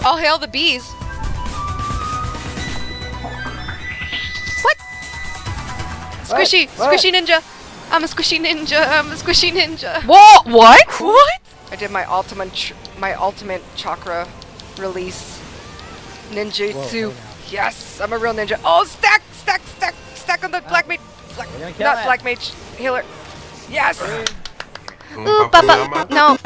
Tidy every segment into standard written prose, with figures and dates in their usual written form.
All hail the bees. What? Squishy, squishy ninja. I'm a squishy ninja. I'm a squishy ninja. Whoa! What? What? I did my ultimate chakra release ninjutsu. Yes, I'm a real ninja. Oh, stack on the black mage. Not black mage healer. Yes. Ooh, papa, no.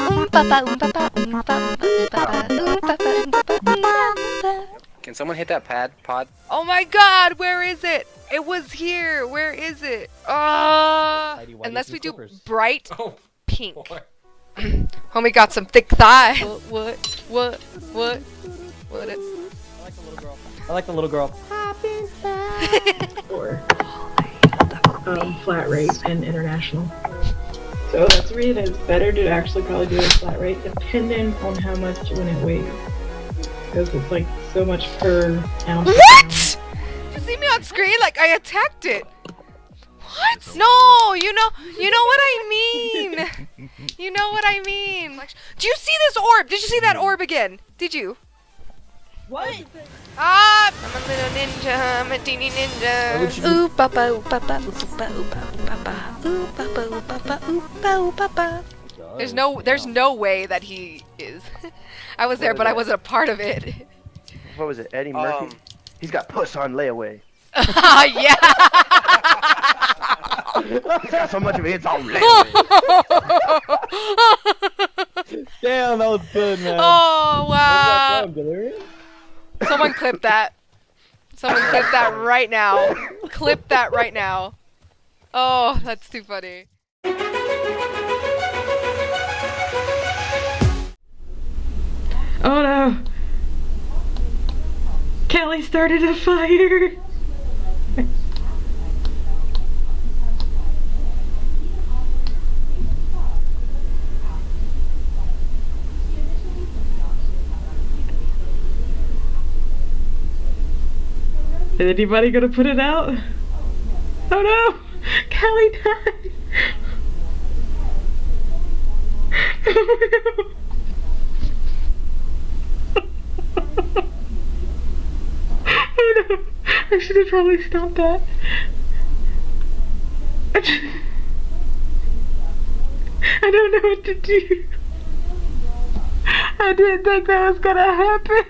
Can someone hit that pod? Oh my God, where is it? It was here. Where is it? Unless we do bright pink. Homie got some thick thigh. What? I like the little girl. Or flat rate and international. So that's the reason it's better to actually probably do a flat rate depending on how much when it weighs. Because it's like so much per ounce. What? You see me on screen? Like I attacked it. What? No, you know what I mean. You know what I mean. Do you see this orb? Did you see that orb again? Did you? What? I'm a little ninja. I'm a teeny ninja. Ooh papa, ooh papa, ooh papa, ooh papa, ooh papa, ooh papa, ooh papa, ooh papa. There's no way that he is. I was there, but I wasn't a part of it. What was it? Eddie Murphy? He's got puss on layaway. Yeah. He's got so much of it, it's on layaway. Damn, that was good, man. Oh wow. What was that from, Someone clip that. Someone clip that right now. Clip that right now. Oh, that's too funny. Oh no! Kelly started a fire! Is anybody gonna put it out? Oh no! Kelly died! Oh no! Oh no! I should have probably stopped that. I don't know what to do. I didn't think that was gonna happen.